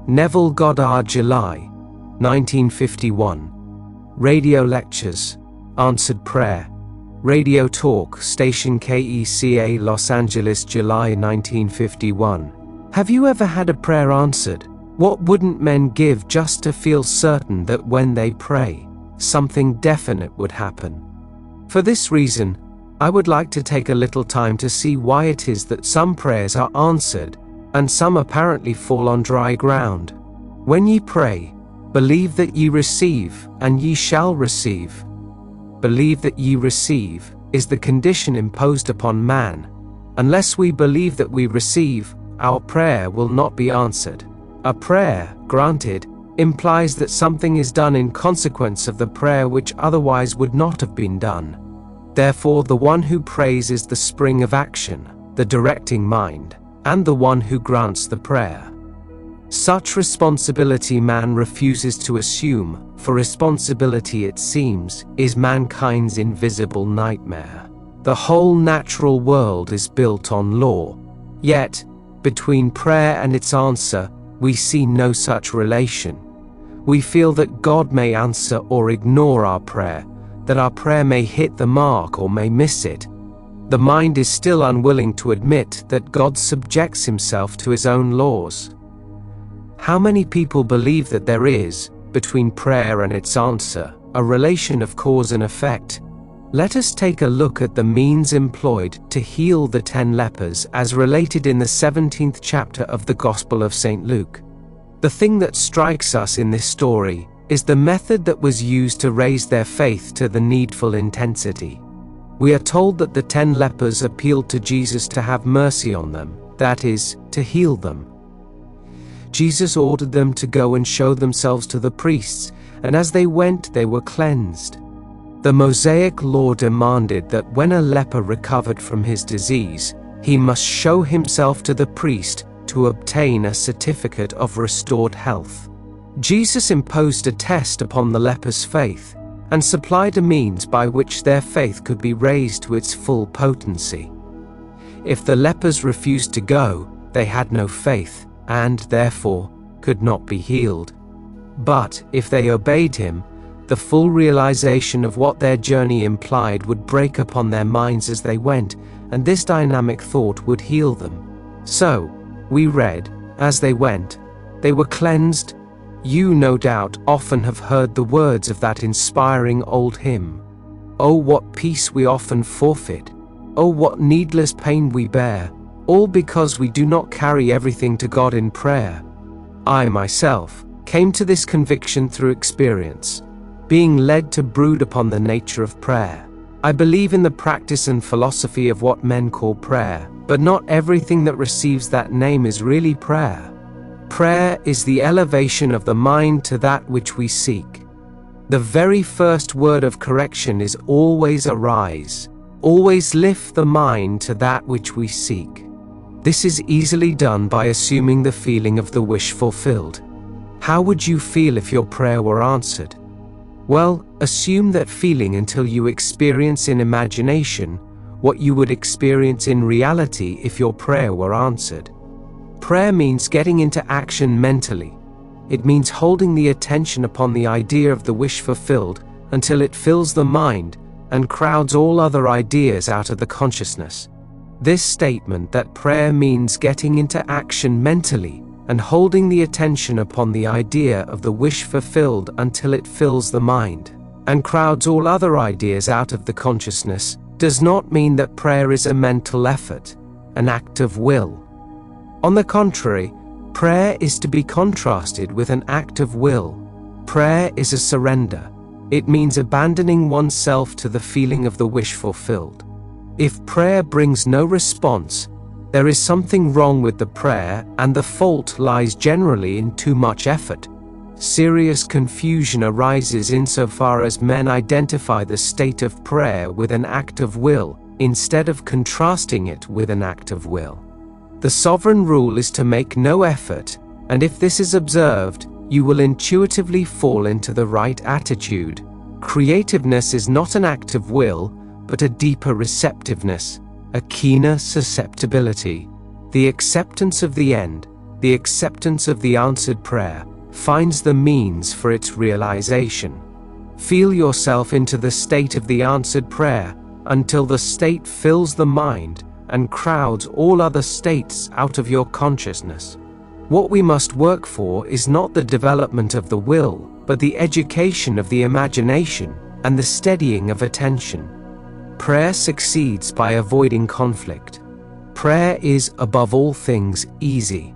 Neville Goddard, July 1951. Radio lectures, answered prayer. Radio talk station KECA, Los Angeles, July 1951. Have you ever had a prayer answered? What wouldn't men give just to feel certain that when they pray, something definite would happen? For this reason, I would like to take a little time to see why it is that some prayers are answered and some apparently fall on dry ground. When ye pray, believe that ye receive, and ye shall receive. Believe that ye receive is the condition imposed upon man. Unless we believe that we receive, our prayer will not be answered. A prayer, granted, implies that something is done in consequence of the prayer which otherwise would not have been done. Therefore, the one who prays is the spring of action, the directing mind, and the one who grants the prayer. Such responsibility man refuses to assume, for responsibility, it seems, is mankind's invisible nightmare. The whole natural world is built on law. Yet, between prayer and its answer, we see no such relation. We feel that God may answer or ignore our prayer, that our prayer may hit the mark or may miss it. The mind is still unwilling to admit that God subjects himself to his own laws. How many people believe that there is, between prayer and its answer, a relation of cause and effect? Let us take a look at the means employed to heal the 10 lepers as related in the 17th chapter of the Gospel of St. Luke. The thing that strikes us in this story is the method that was used to raise their faith to the needful intensity. We are told that the 10 lepers appealed to Jesus to have mercy on them, that is, to heal them. Jesus ordered them to go and show themselves to the priests, and as they went they were cleansed. The Mosaic law demanded that when a leper recovered from his disease, he must show himself to the priest to obtain a certificate of restored health. Jesus imposed a test upon the lepers' faith, and supplied a means by which their faith could be raised to its full potency. If the lepers refused to go, they had no faith, and therefore could not be healed. But if they obeyed him, the full realization of what their journey implied would break upon their minds as they went, and this dynamic thought would heal them. So, we read, as they went, they were cleansed. You, no doubt, often have heard the words of that inspiring old hymn. Oh, what peace we often forfeit! Oh, what needless pain we bear, all because we do not carry everything to God in prayer. I myself came to this conviction through experience, being led to brood upon the nature of prayer. I believe in the practice and philosophy of what men call prayer, but not everything that receives that name is really prayer. Prayer is the elevation of the mind to that which we seek. The very first word of correction is always arise, always lift the mind to that which we seek. This is easily done by assuming the feeling of the wish fulfilled. How would you feel if your prayer were answered? Well, assume that feeling until you experience in imagination what you would experience in reality if your prayer were answered. Prayer means getting into action mentally. It means holding the attention upon the idea of the wish fulfilled until it fills the mind and crowds all other ideas out of the consciousness. This statement that prayer means getting into action mentally and holding the attention upon the idea of the wish fulfilled until it fills the mind and crowds all other ideas out of the consciousness does not mean that prayer is a mental effort, an act of will. On the contrary, prayer is to be contrasted with an act of will. Prayer is a surrender. It means abandoning oneself to the feeling of the wish fulfilled. If prayer brings no response, there is something wrong with the prayer, and the fault lies generally in too much effort. Serious confusion arises insofar as men identify the state of prayer with an act of will, instead of contrasting it with an act of will. The sovereign rule is to make no effort, and if this is observed, you will intuitively fall into the right attitude. Creativeness is not an act of will, but a deeper receptiveness, a keener susceptibility, the acceptance of the end, the acceptance of the answered prayer finds the means for its realization. Feel yourself into the state of the answered prayer until the state fills the mind and crowds all other states out of your consciousness. What we must work for is not the development of the will, but the education of the imagination and the steadying of attention. Prayer succeeds by avoiding conflict. Prayer is, above all things, easy.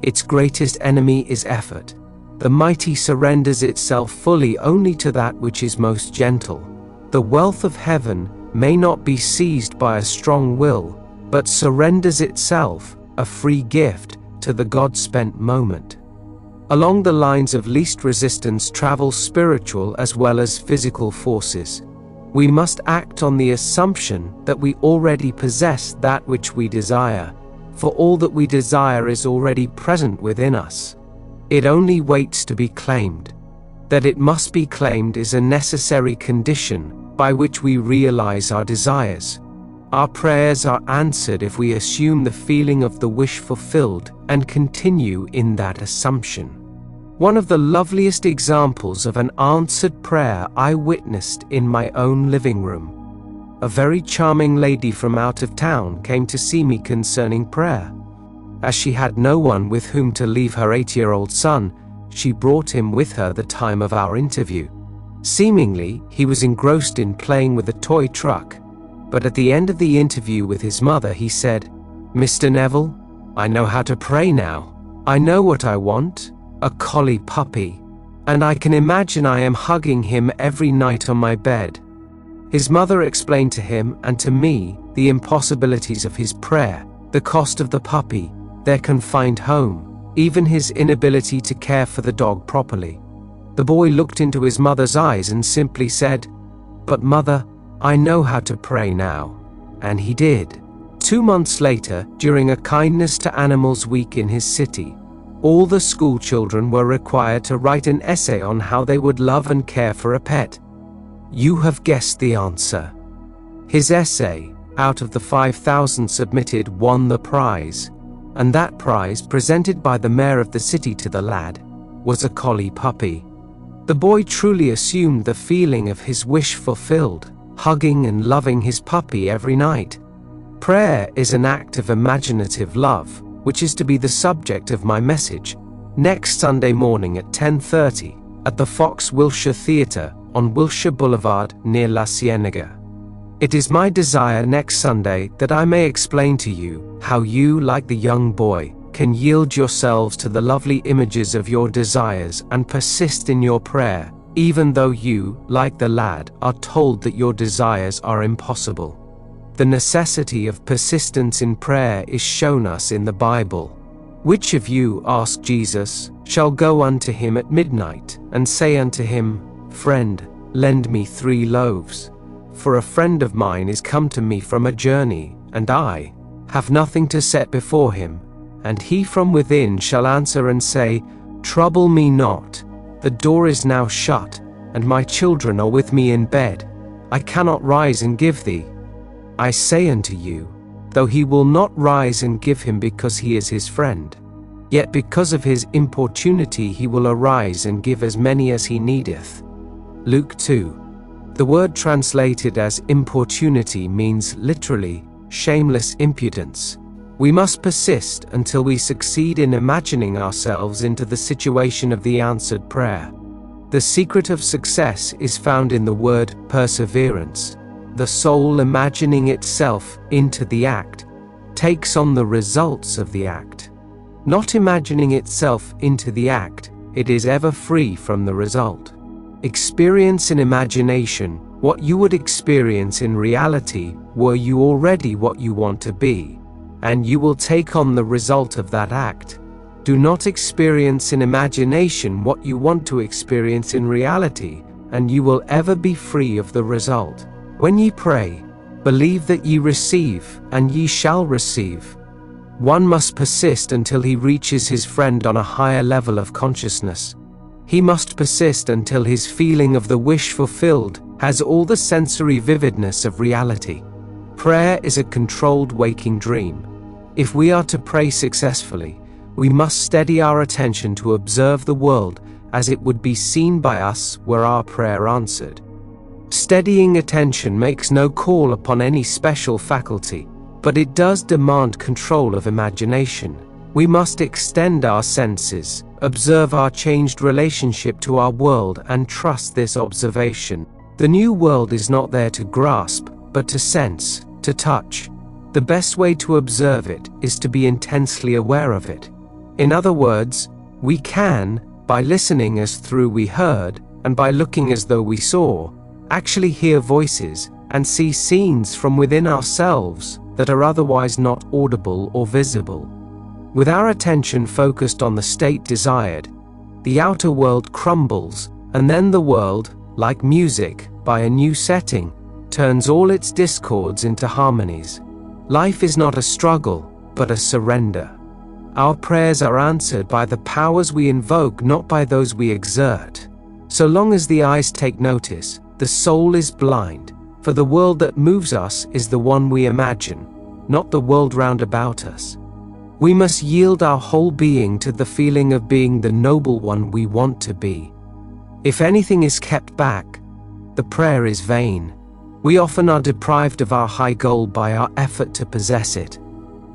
Its greatest enemy is effort. The mighty surrenders itself fully only to that which is most gentle. The wealth of heaven may not be seized by a strong will, but surrenders itself, a free gift, to the God-spent moment. Along the lines of least resistance travel spiritual as well as physical forces. We must act on the assumption that we already possess that which we desire, for all that we desire is already present within us. It only waits to be claimed. That it must be claimed is a necessary condition by which we realize our desires. Our prayers are answered if we assume the feeling of the wish fulfilled and continue in that assumption. One of the loveliest examples of an answered prayer I witnessed in my own living room. A very charming lady from out of town came to see me concerning prayer. As she had no one with whom to leave her 8-year-old son, she brought him with her the time of our interview. Seemingly, he was engrossed in playing with a toy truck, but at the end of the interview with his mother he said, "Mr. Neville, I know how to pray now. I know what I want, a collie puppy, and I can imagine I am hugging him every night on my bed." His mother explained to him and to me the impossibilities of his prayer, the cost of the puppy, their confined home, even his inability to care for the dog properly. The boy looked into his mother's eyes and simply said, "But mother, I know how to pray now." And he did. 2 months later, during a Kindness to Animals week in his city, all the school children were required to write an essay on how they would love and care for a pet. You have guessed the answer. His essay, out of the 5,000 submitted, won the prize, and that prize, presented by the mayor of the city to the lad, was a collie puppy. The boy truly assumed the feeling of his wish fulfilled, hugging and loving his puppy every night. Prayer is an act of imaginative love, which is to be the subject of my message, next Sunday morning at 10:30, at the Fox Wilshire Theatre on Wilshire Boulevard near La Cienega. It is my desire next Sunday that I may explain to you how you, like the young boy, can yield yourselves to the lovely images of your desires and persist in your prayer, even though you, like the lad, are told that your desires are impossible. The necessity of persistence in prayer is shown us in the Bible. Which of you, asked Jesus, shall go unto him at midnight, and say unto him, Friend, lend me 3 loaves? For a friend of mine is come to me from a journey, and I have nothing to set before him. And he from within shall answer and say, Trouble me not, the door is now shut, and my children are with me in bed. I cannot rise and give thee. I say unto you, though he will not rise and give him because he is his friend, yet because of his importunity he will arise and give as many as he needeth. Luke 2. The word translated as importunity means literally shameless impudence. We must persist until we succeed in imagining ourselves into the situation of the answered prayer. The secret of success is found in the word perseverance. The soul imagining itself into the act takes on the results of the act. Not imagining itself into the act, it is ever free from the result. Experience in imagination what you would experience in reality were you already what you want to be, and you will take on the result of that act. Do not experience in imagination what you want to experience in reality, and you will ever be free of the result. When ye pray, believe that ye receive, and ye shall receive. One must persist until he reaches his friend on a higher level of consciousness. He must persist until his feeling of the wish fulfilled has all the sensory vividness of reality. Prayer is a controlled waking dream. If we are to pray successfully, We must steady our attention to observe the world as it would be seen by us were our prayer answered. Steadying attention makes no call upon any special faculty, but it does demand control of imagination. We must extend our senses, observe our changed relationship to our world, and trust this observation. The new world is not there to grasp, but to sense, to touch. The best way to observe it is to be intensely aware of it. In other words, we can, by listening as through we heard, and by looking as though we saw, actually hear voices and see scenes from within ourselves that are otherwise not audible or visible. With our attention focused on the state desired, the outer world crumbles, and then the world, like music, by a new setting, turns all its discords into harmonies. Life is not a struggle, but a surrender. Our prayers are answered by the powers we invoke, not by those we exert. So long as the eyes take notice, the soul is blind, for the world that moves us is the one we imagine, not the world round about us. We must yield our whole being to the feeling of being the noble one we want to be. If anything is kept back, the prayer is vain. We often are deprived of our high goal by our effort to possess it.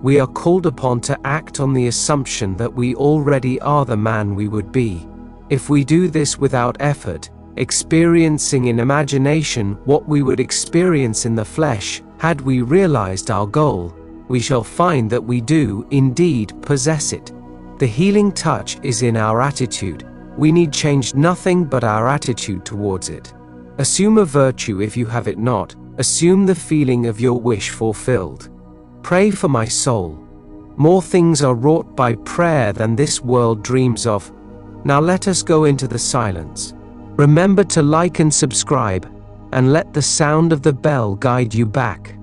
We are called upon to act on the assumption that we already are the man we would be. If we do this without effort, experiencing in imagination what we would experience in the flesh, had we realized our goal, we shall find that we do indeed possess it. The healing touch is in our attitude. We need change nothing but our attitude towards it. Assume a virtue if you have it not. Assume the feeling of your wish fulfilled. Pray for my soul. More things are wrought by prayer than this world dreams of. Now let us go into the silence. Remember to like and subscribe, and let the sound of the bell guide you back.